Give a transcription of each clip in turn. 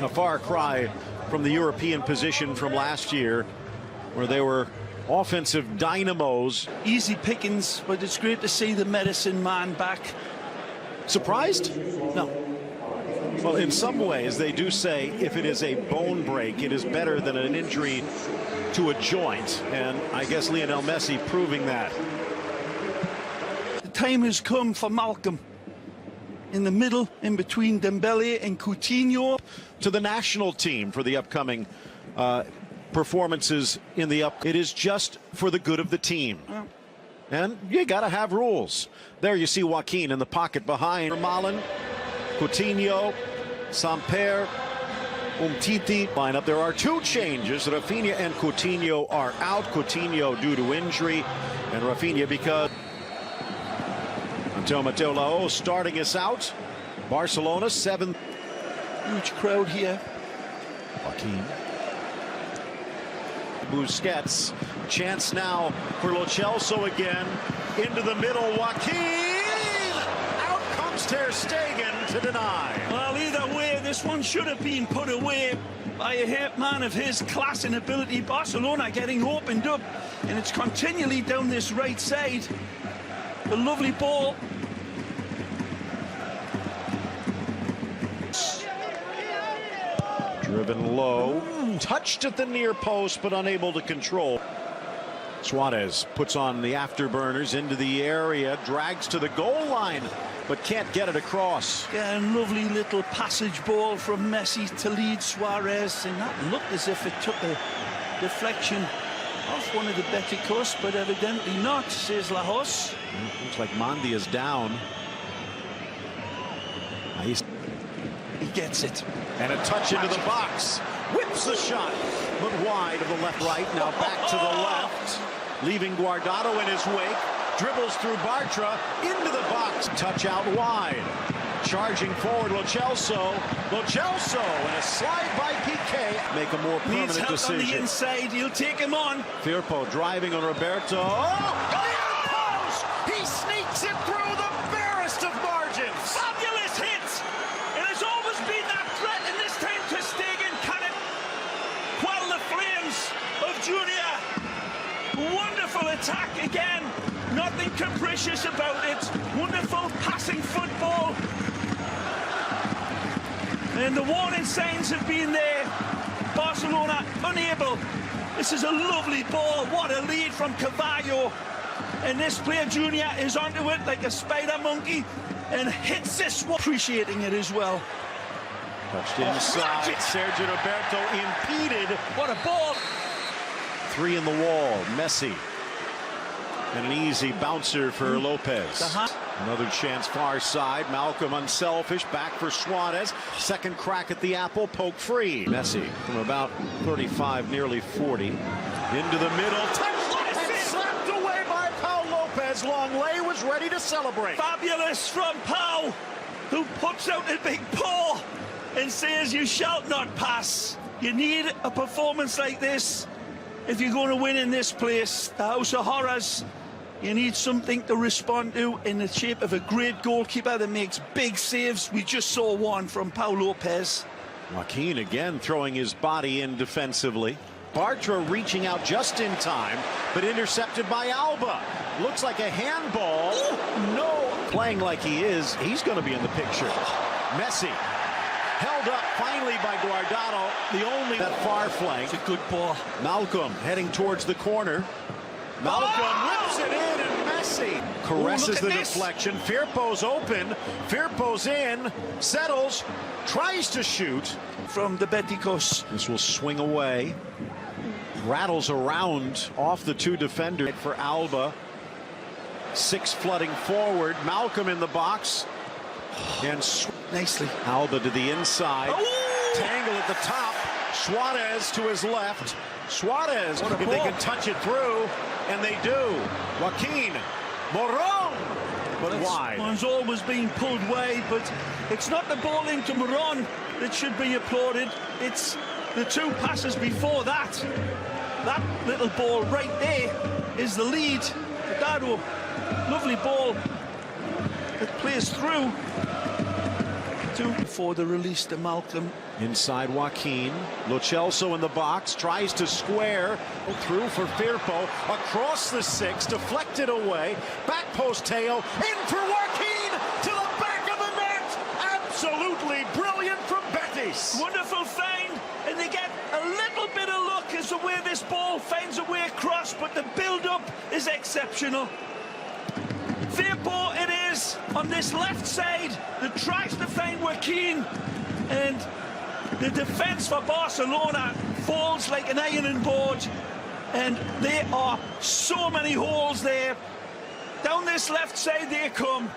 A far cry from the European position from last year, where they were offensive dynamos. Easy pickings, but it's great to see the medicine man back. Surprised? No. Well, in some ways, they do say if it is a bone break, it is better than an injury to a joint. And I guess Lionel Messi proving that. The time has come for Malcolm. In the middle, in between Dembele and Coutinho. To the national team for the upcoming performances in the It is just for the good of the team. Yeah. And you got to have rules. There you see Joaquin in the pocket behind Malen, Coutinho, Samper, Umtiti lineup. There are two changes. Rafinha and Coutinho are out. Coutinho due to injury, and Rafinha because until Mateo Lao starting us out. Barcelona 7th. Huge crowd here. Joaquin. Busquets. Chance now for Lo Celso again. Into the middle. Joaquin! Out comes Ter Stegen to deny. Well, either way, this one should have been put away by a man of his class and ability. Barcelona getting opened up, and it's continually down this right side. A lovely ball. Driven low, touched at the near post, but unable to control. Suarez puts on the afterburners into the area, drags to the goal line, but can't get it across. Yeah, a lovely little passage ball from Messi to lead Suarez, and that looked as if it took a deflection off one of the Beticos, but evidently not, says Lajos. Looks like Mandi is down. He gets it. And a touch into the box. Whips the shot, but wide of the left-right. Now back to the left, leaving Guardado in his wake. Dribbles through Bartra into the box. Touch out wide. Charging forward, Lo Celso. Lo Celso, and a slide by Piqué. Make a more permanent Needs help decision. On the inside, he'll take him on. Firpo driving on Roberto. Oh, near post! He sneaks it through the barest of margins. Fabulous hit! It has always been that threat, and this time Ter Stegen can it quell the flames of Junior. Wonderful attack again. Nothing capricious about it. Wonderful passing football. And the warning signs have been there. Barcelona unable. This is a lovely ball. What a lead from Cavallo. And this player, Junior, is onto it like a spider monkey and hits this one. Appreciating it as well. Touched inside. Sergio Roberto impeded. What a ball. 3 in the wall. Messi. And an easy bouncer for Lopez. Another chance far side. Malcolm unselfish. Back for Suarez. Second crack at the apple. Poke free. Messi from about 35, nearly 40. Into the middle. Touchdown! Slapped away by Pau Lopez. Longley was ready to celebrate. Fabulous from Pau, who puts out a big paw and says, "You shall not pass." You need a performance like this if you're going to win in this place, the House of Horrors. You need something to respond to in the shape of a great goalkeeper that makes big saves. We just saw one from Pau Lopez. Joaquin again throwing his body in defensively. Bartra reaching out just in time, but intercepted by Alba. Looks like a handball. No. Playing like he is, he's going to be in the picture. Messi held up finally by Guardado, the only that far flank. It's a good ball. Malcolm heading towards the corner. Malcolm whips it in, and Messi caresses the deflection. Firpo's open. Firpo's in. Settles. Tries to shoot. From the Beticos. This will swing away. Rattles around off the 2 defenders for Alba. 6 flooding forward. Malcolm in the box. And nicely. Alba to the inside. Tangle at the top. Suarez to his left. Suarez, if they can touch it through, and they do. Joaquin, Moron, but wide. One's always been pulled wide, but it's not the ball into Moron that should be applauded. It's the 2 passes before that. That little ball right there is the lead. Guardado, lovely ball that plays through. to before the release to Malcolm. Inside Joaquin. Lo Celso in the box. Tries to square. Through for Firpo. Across the 6. Deflected away. Back post Teo. In for Joaquin. To the back of the net. Absolutely brilliant from Betis. Wonderful find. And they get a little bit of luck as the way this ball finds a way across. But the build-up is exceptional. Firpo it is on this left side that tries to find Joaquin, and the defence for Barcelona falls like an ironing board, and there are so many holes there. Down this left side they come.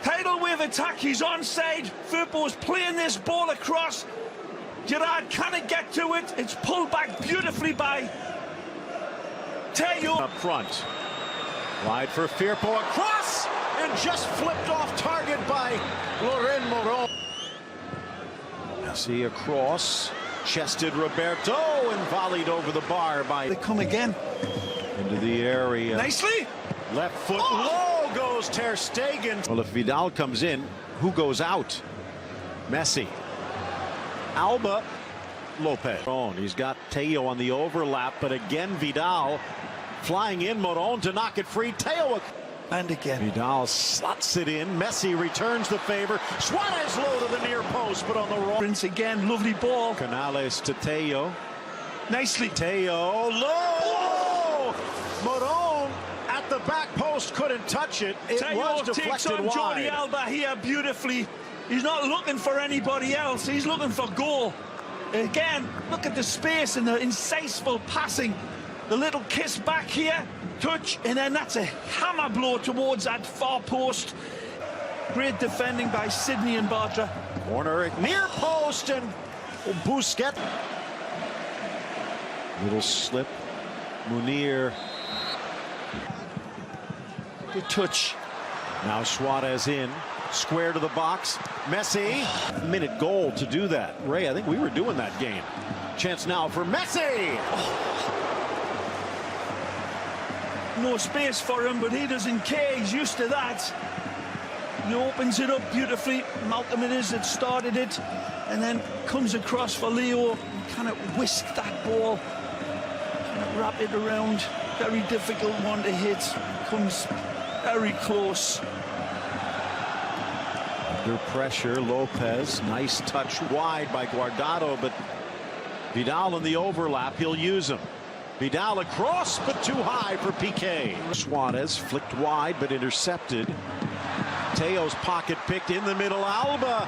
Tidal wave attack, he's onside. Firpo's playing this ball across. Gerrard cannot get to it. It's pulled back beautifully by Teo. Up front. Wide for Firpo, across, and just flipped off target by Loren Moron. See across, chested Roberto, and volleyed over the bar by... They come again. Into the area. Nicely. Left foot, low goes Ter Stegen. Well, if Vidal comes in, who goes out? Messi. Alba, Lopez. He's got Teo on the overlap, but again Vidal flying in. Moron to knock it free. Teo. And again. Vidal slots it in. Messi returns the favor. Suarez low to the near post, but on the wrong. Prince again, lovely ball. Canales to Teo. Nicely. Teo, low! Moron at the back post, couldn't touch it. It was deflected takes on wide. Jordi Alba here beautifully. He's not looking for anybody else. He's looking for goal. Again, look at the space and the incisiful passing. The little kiss back here, touch, and then that's a hammer blow towards that far post. Great defending by Sydney and Bartra. Corner near post, and Busquets. Little slip. Munir. Good touch. Now Suarez in. Square to the box. Messi. Minute goal to do that. Ray, I think we were doing that game. Chance now for Messi. No space for him, but he doesn't care. He's used to that. He opens it up beautifully. Malcolm it is that started it, and then comes across for Leo. And kind of whisk that ball, kind of wrap it around. Very difficult one to hit. Comes very close. Under pressure, Lopez. Nice touch wide by Guardado, but Vidal in the overlap. He'll use him. Vidal across, but too high for Piqué. Suarez flicked wide, but intercepted. Teo's pocket picked in the middle. Alba.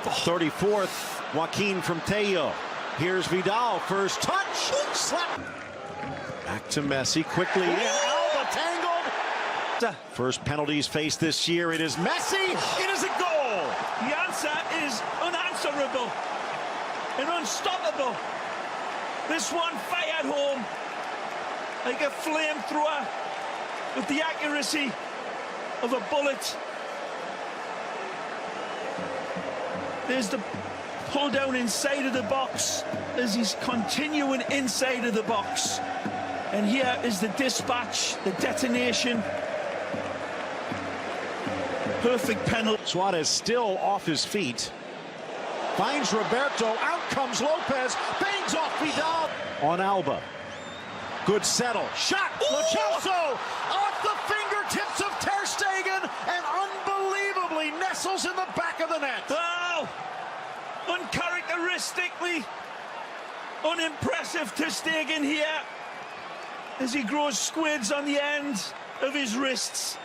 34th. Joaquin from Teo. Here's Vidal. First touch. Slap. Back to Messi. Quickly in. Alba tangled. First penalties faced this year. It is Messi. It is a goal. The answer is unanswerable and unstoppable. This one fired home like a flamethrower with the accuracy of a bullet. There's the pull down inside of the box as he's continuing inside of the box. And here is the dispatch, the detonation. Perfect penalty. Suarez still off his feet. Finds Roberto. Out comes Lopez. Bangs off Vidal. On Alba. Good settle. Shot. Lo Celso off the fingertips of Ter Stegen and unbelievably nestles in the back of the net. Oh, uncharacteristically unimpressive Ter Stegen here as he grows squids on the end of his wrists.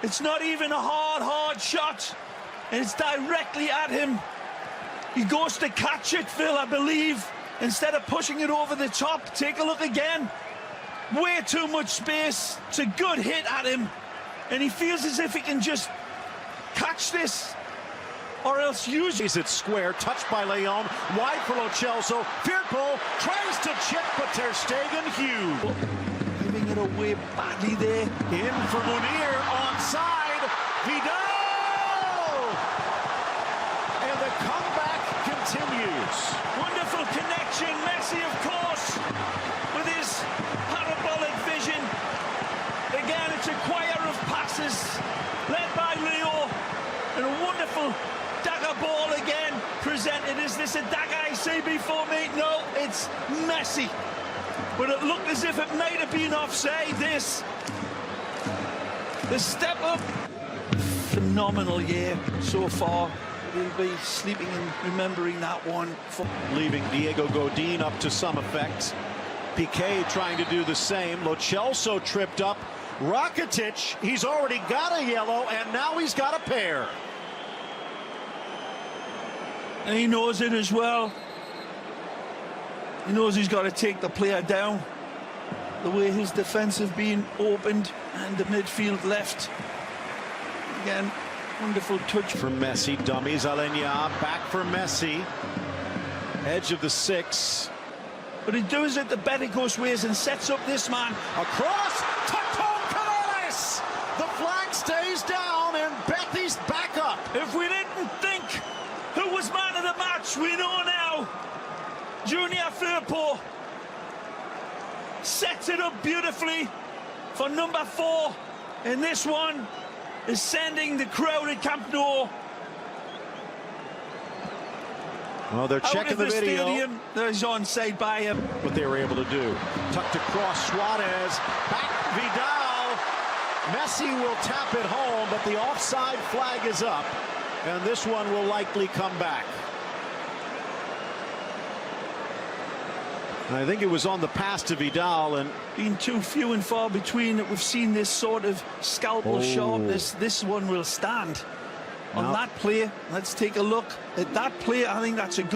It's not even a hard shot, and it's directly at him. He goes to catch it, Phil, I believe, instead of pushing it over the top. Take a look again. Way too much space. It's a good hit at him, and he feels as if he can just catch this or else use it. It square, touched by Leon, wide for Lo Celso. Firpo tries to chip, but Ter Stegen huge. Giving it away badly there. In for Munir, onside. Vidal! And the comeback continues. Wonderful connection. Messi, of course, with his parabolic vision. Again, it's a choir of passes led by Leo, and a wonderful dagger ball again presented. Is this a dagger I see before me? No, it's Messi. But it looked as if it might have been offside, this. The step up. Phenomenal year so far. We'll be sleeping and remembering that one. Leaving Diego Godin up to some effect. Piqué trying to do the same. Lo Celso tripped up. Rakitic, he's already got a yellow, and now he's got a pair. And he knows it as well. He knows he's got to take the player down. The way his defence have been opened and the midfield left. Again, wonderful touch. For Messi, dummies, Alenya, back for Messi. Edge of the 6. But he does it the better goes ways and sets up this man. Across, the flag stays down and Betis back up. If we didn't think who was man of the match, we know now. Junior Firpo sets it up beautifully for number 4. And this one is sending the crowd at Camp Nou. Well, they're checking the video. Stadium. There's onside by him. What they were able to do. Tucked across Suarez. Back Vidal. Messi will tap it home, but the offside flag is up. And this one will likely come back. And I think it was on the pass to Vidal, and been too few and far between that we've seen this sort of scalpel sharpness. This one will stand on that play. Let's take a look at that play. I think that's a good